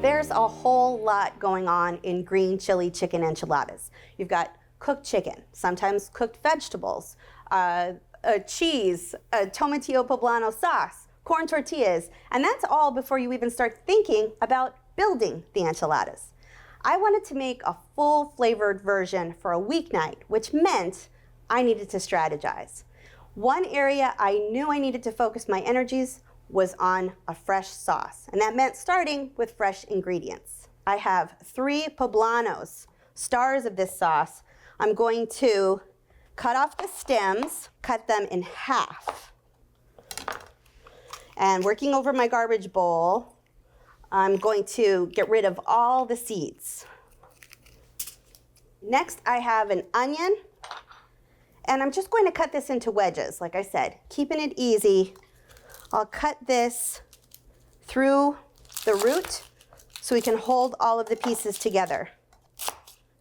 There's a whole lot going on in green chili chicken enchiladas. You've got cooked chicken, sometimes cooked vegetables, cheese, tomatillo poblano sauce, corn tortillas, and that's all before you even start thinking about building the enchiladas. I wanted to make a full flavored version for a weeknight, which meant I needed to strategize. One area I knew I needed to focus my energies was on a fresh sauce, and that meant starting with fresh ingredients. I have 3 poblanos, stars of this sauce. I'm going to cut off the stems, cut them in half. And working over my garbage bowl, I'm going to get rid of all the seeds. Next, I have an onion, and I'm just going to cut this into wedges, like I said, keeping it easy. I'll cut this through the root so we can hold all of the pieces together.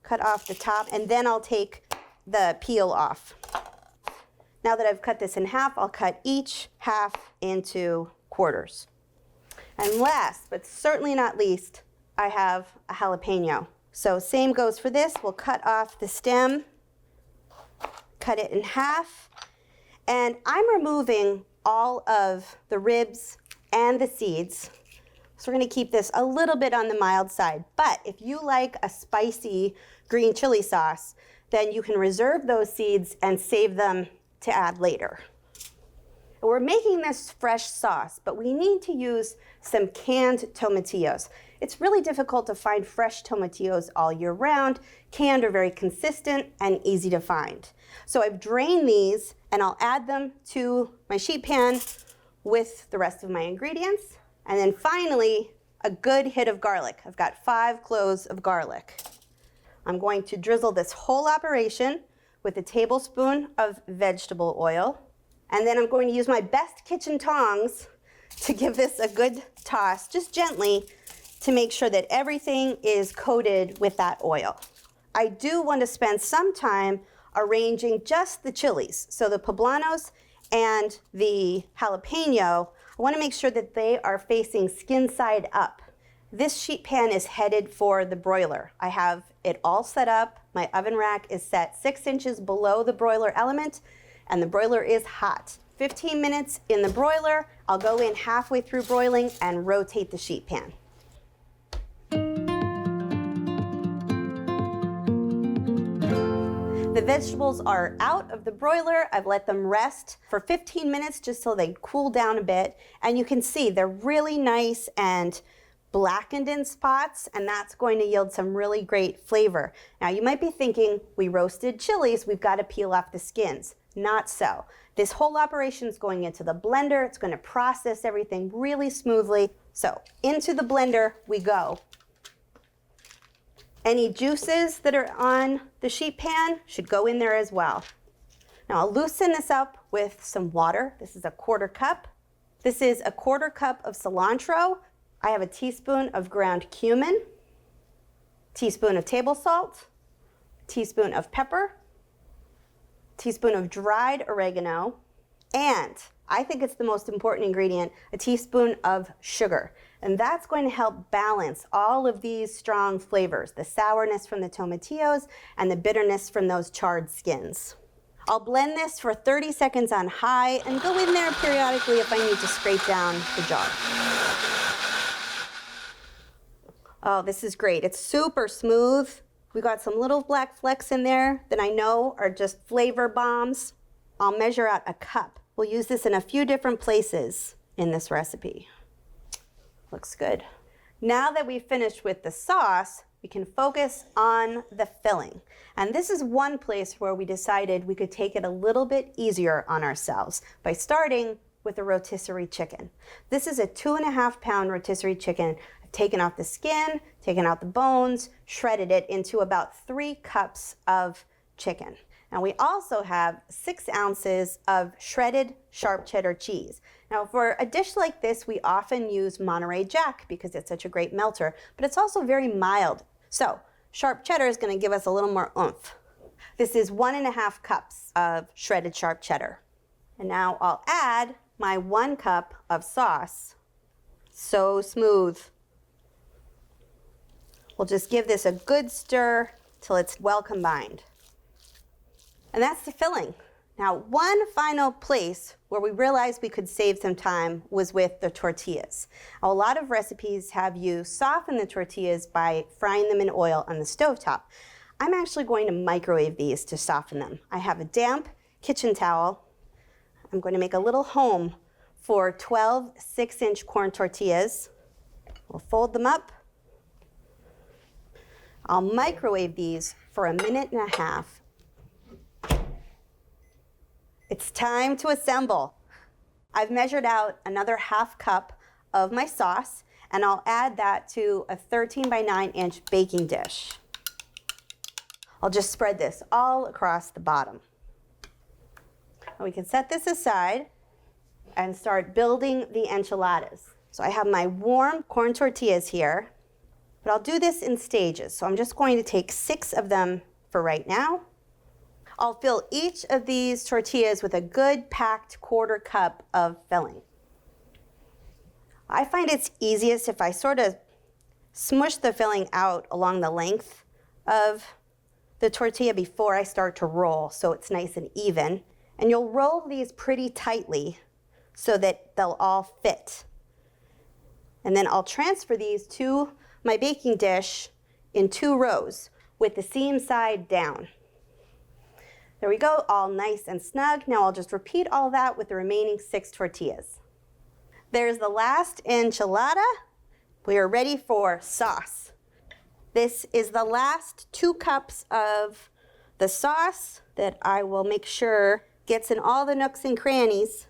Cut off the top, and then I'll take the peel off. Now that I've cut this in half, I'll cut each half into quarters. And last, but certainly not least, I have a jalapeno. So same goes for this. We'll cut off the stem, cut it in half, and I'm removing all of the ribs and the seeds. So we're going to keep this a little bit on the mild side. But if you like a spicy green chili sauce, then you can reserve those seeds and save them to add later. We're making this fresh sauce, but we need to use some canned tomatillos. It's really difficult to find fresh tomatillos all year round. Canned are very consistent and easy to find. So I've drained these, and I'll add them to my sheet pan with the rest of my ingredients. And then finally, a good hit of garlic. I've got 5 cloves of garlic. I'm going to drizzle this whole operation with a tablespoon of vegetable oil. And then I'm going to use my best kitchen tongs to give this a good toss, just gently, to make sure that everything is coated with that oil. I do want to spend some time arranging just the chilies. So the poblanos and the jalapeno, I want to make sure that they are facing skin side up. This sheet pan is headed for the broiler. I have it all set up. My oven rack is set 6 inches below the broiler element, and the broiler is hot. 15 minutes in the broiler. I'll go in halfway through broiling and rotate the sheet pan. The vegetables are out of the broiler. I've let them rest for 15 minutes just so they cool down a bit. And you can see they're really nice and blackened in spots, and that's going to yield some really great flavor. Now you might be thinking, we roasted chilies, we've got to peel off the skins. Not so. This whole operation is going into the blender. It's going to process everything really smoothly. So into the blender we go. Any juices that are on the sheet pan should go in there as well. Now I'll loosen this up with some water. This is a 1/4 cup. This is a 1/4 cup of cilantro. I have a teaspoon of ground cumin, teaspoon of table salt, teaspoon of pepper, teaspoon of dried oregano, and I think it's the most important ingredient, a teaspoon of sugar. And that's going to help balance all of these strong flavors, the sourness from the tomatillos and the bitterness from those charred skins. I'll blend this for 30 seconds on high and go in there periodically if I need to scrape down the jar. Oh, this is great. It's super smooth. We got some little black flecks in there that I know are just flavor bombs. I'll measure out a cup. We'll use this in a few different places in this recipe. Looks good. Now that we've finished with the sauce, we can focus on the filling. And this is one place where we decided we could take it a little bit easier on ourselves by starting with a rotisserie chicken. This is a 2.5 pound rotisserie chicken. I've taken off the skin, taken out the bones, shredded it into about 3 cups of chicken. Now we also have 6 ounces of shredded sharp cheddar cheese. Now for a dish like this, we often use Monterey Jack because it's such a great melter, but it's also very mild. So sharp cheddar is going to give us a little more oomph. This is 1.5 cups of shredded sharp cheddar. And now I'll add my 1 cup of sauce. So smooth. We'll just give this a good stir till it's well combined. And that's the filling. Now, one final place where we realized we could save some time was with the tortillas. A lot of recipes have you soften the tortillas by frying them in oil on the stovetop. I'm actually going to microwave these to soften them. I have a damp kitchen towel. I'm going to make a little home for 12 6-inch corn tortillas. We'll fold them up. I'll microwave these for 1.5 minutes. It's time to assemble. I've measured out another 1/2 cup of my sauce, and I'll add that to a 13 by 9-inch baking dish. I'll just spread this all across the bottom. And we can set this aside and start building the enchiladas. So I have my warm corn tortillas here, but I'll do this in stages. So I'm just going to take 6 of them for right now. I'll fill each of these tortillas with a good packed 1/4 cup of filling. I find it's easiest if I sort of smush the filling out along the length of the tortilla before I start to roll, so it's nice and even. And you'll roll these pretty tightly so that they'll all fit. And then I'll transfer these to my baking dish in 2 rows with the seam side down. There we go, all nice and snug. Now I'll just repeat all that with the remaining 6 tortillas. There's the last enchilada. We are ready for sauce. This is the last 2 cups of the sauce that I will make sure gets in all the nooks and crannies.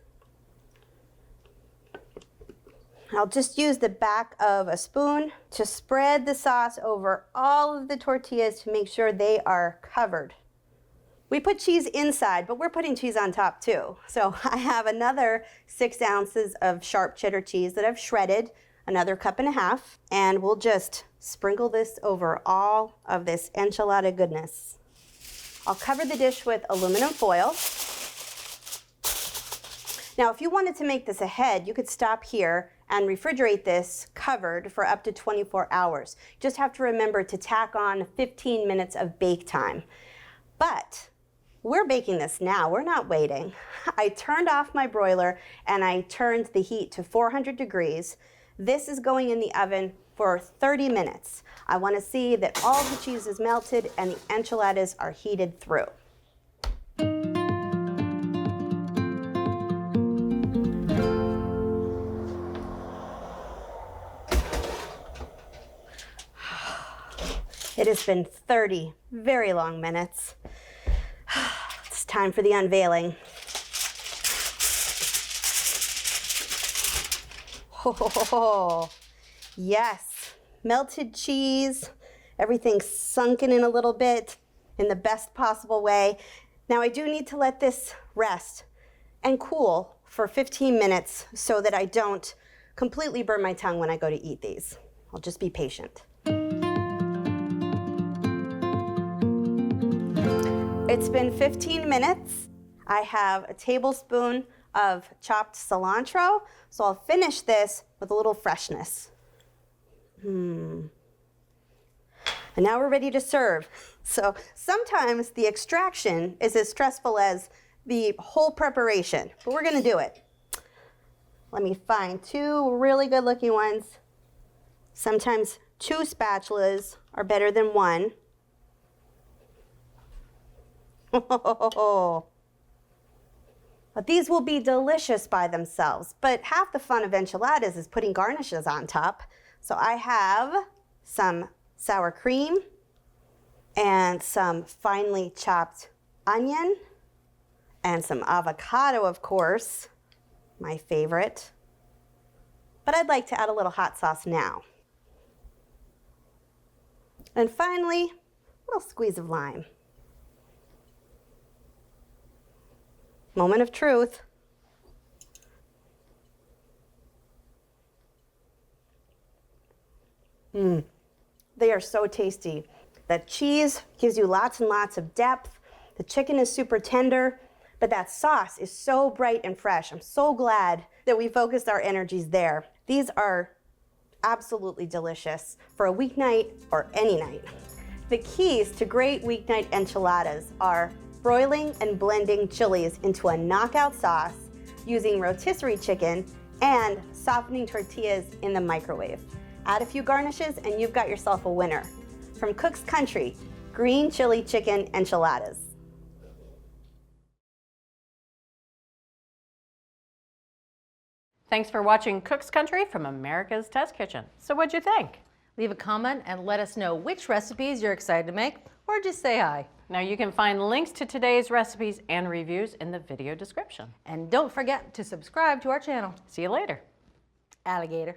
I'll just use the back of a spoon to spread the sauce over all of the tortillas to make sure they are covered. We put cheese inside, but we're putting cheese on top too. So I have another 6 ounces of sharp cheddar cheese that I've shredded, another 1.5 cups, and we'll just sprinkle this over all of this enchilada goodness. I'll cover the dish with aluminum foil. Now, if you wanted to make this ahead, you could stop here and refrigerate this covered for up to 24 hours. You just have to remember to tack on 15 minutes of bake time. But we're baking this now, we're not waiting. I turned off my broiler and I turned the heat to 400 degrees. This is going in the oven for 30 minutes. I want to see that all the cheese is melted and the enchiladas are heated through. It has been 30 very long minutes. It's time for the unveiling. Oh, yes, melted cheese, everything sunken in a little bit in the best possible way. Now I do need to let this rest and cool for 15 minutes so that I don't completely burn my tongue when I go to eat these. I'll just be patient. It's been 15 minutes. I have a tablespoon of chopped cilantro, so I'll finish this with a little freshness. And now we're ready to serve. So sometimes the extraction is as stressful as the whole preparation, but we're gonna do it. Let me find 2 really good looking ones. Sometimes 2 spatulas are better than 1. But these will be delicious by themselves. But half the fun of enchiladas is putting garnishes on top. So I have some sour cream and some finely chopped onion and some avocado, of course, my favorite. But I'd like to add a little hot sauce now. And finally, a little squeeze of lime. Moment of truth. They are so tasty. The cheese gives you lots and lots of depth. The chicken is super tender, but that sauce is so bright and fresh. I'm so glad that we focused our energies there. These are absolutely delicious for a weeknight or any night. The keys to great weeknight enchiladas are broiling and blending chilies into a knockout sauce, using rotisserie chicken, and softening tortillas in the microwave. Add a few garnishes and you've got yourself a winner. From Cook's Country, Green Chile Chicken Enchiladas. Thanks for watching Cook's Country from America's Test Kitchen. So what'd you think? Leave a comment and let us know which recipes you're excited to make, or just say hi. Now you can find links to today's recipes and reviews in the video description. And don't forget to subscribe to our channel. See you later. Alligator.